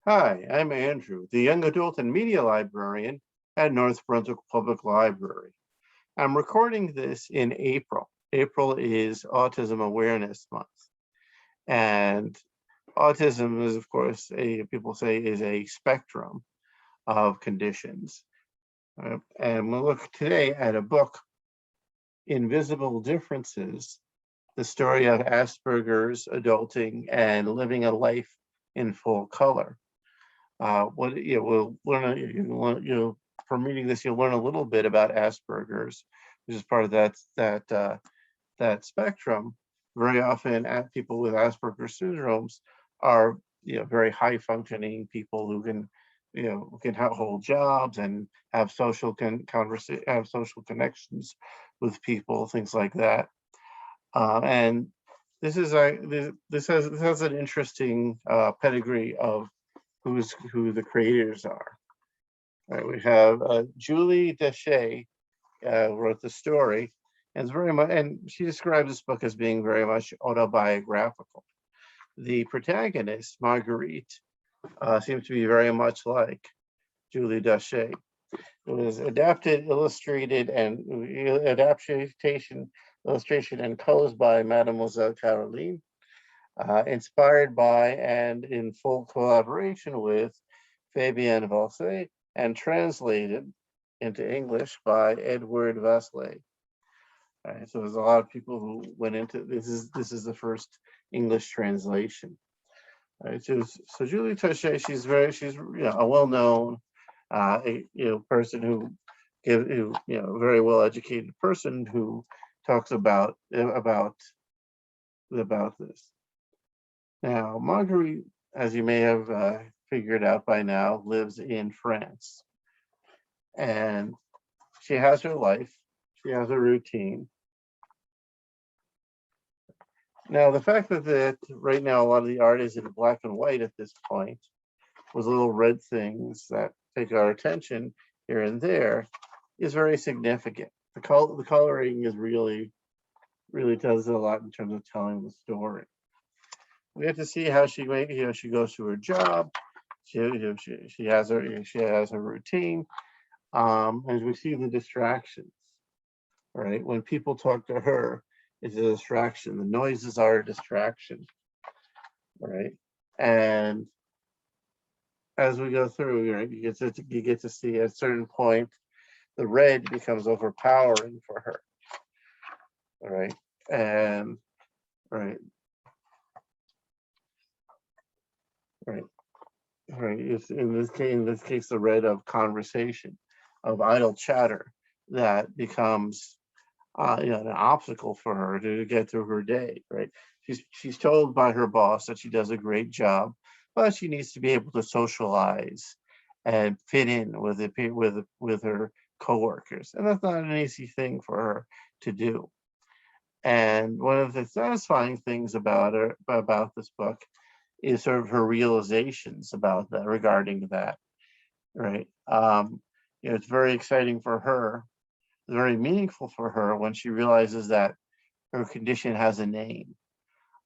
Hi, I'm Andrew, the Young Adult and Media Librarian at North Brunswick Public Library. I'm recording this in April. April is Autism Awareness Month. And autism is, of course, people say is a spectrum of conditions. And we'll look today at a book, Invisible Differences, the story of Asperger's, adulting, and living a life in full color. What we'll learn. From reading this, you'll learn a little bit about Asperger's, which is part of that spectrum. Very often, people with Asperger's syndromes are very high functioning people who can hold jobs and have have social connections with people, things like that. And this has an interesting pedigree of who the creators are. Right, we have Julie Deschet wrote the story, and it's very much, and she describes this book as being very much autobiographical. The protagonist, Marguerite, seems to be very much like Julie Deschet. It was adapted, illustrated, and adaptation, illustration, and colors by Mademoiselle Caroline, inspired by and in full collaboration with Fabienne Valse, and translated into English by Edward Vasley. So there's a lot of people who went into this. Is the first English translation. So Julie Touchet, she's a well-known person who very well educated person who talks about this. Now, Marguerite, as you may have figured out by now, lives in France. And she has her life, she has a routine. Now, the fact that right now a lot of the art is in black and white at this point, with little red things that take our attention here and there, is very significant. The coloring is really does a lot in terms of telling the story. We have to see how she goes to her job. She has her routine, and we see the distractions. Right, when people talk to her, it's a distraction. The noises are a distraction. Right, and as we go through, right, you get to see at a certain point the red becomes overpowering for her. All right, and right, right. Right. It's in this case, the red of conversation, of idle chatter that becomes, an obstacle for her to get through her day. Right. She's told by her boss that she does a great job, but she needs to be able to socialize and fit in with her coworkers, and that's not an easy thing for her to do. And one of the satisfying things about this book is sort of her realizations about that regarding that, right? It's very exciting for her, very meaningful for her when she realizes that her condition has a name.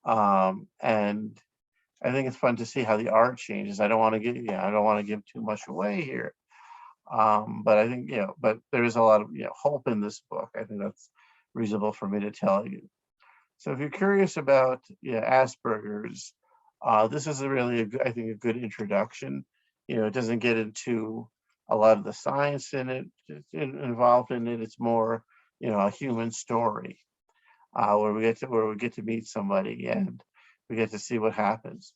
And I think it's fun to see how the art changes. I don't want to give too much away here. But I think, but there is a lot of hope in this book. I think that's reasonable for me to tell you. So if you're curious about Asperger's, this is I think, a good introduction. It doesn't get into a lot of the science involved in it. It's more, a human story where we get to meet somebody and we get to see what happens.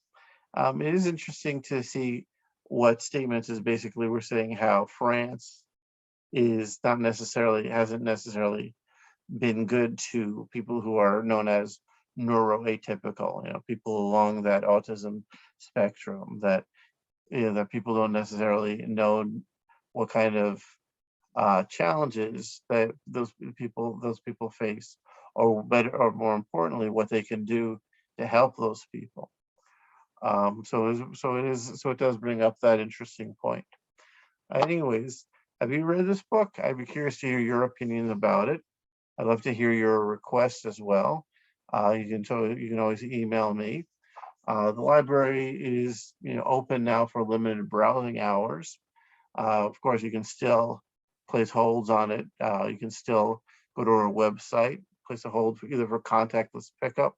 It is interesting to see what statements is basically we're saying how France hasn't necessarily been good to people who are known as neuroatypical, people along that autism spectrum that that people don't necessarily know what kind of challenges that those people face, or better, or more importantly, what they can do to help those people. So it does bring up that interesting point. Anyways, have you read this book? I'd be curious to hear your opinion about it. I'd love to hear your requests as well. You can always email me. The library is open now for limited browsing hours. Of course, you can still place holds on it. You can still go to our website, place a hold for either for contactless pickup,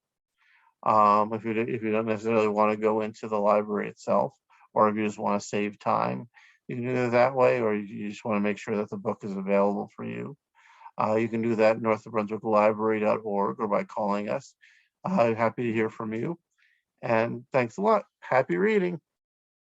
if you don't necessarily want to go into the library itself, or if you just want to save time, you can do it that way, or you just want to make sure that the book is available for you. You can do that at northbrunswicklibrary.org or by calling us. Happy to hear from you. And thanks a lot. Happy reading.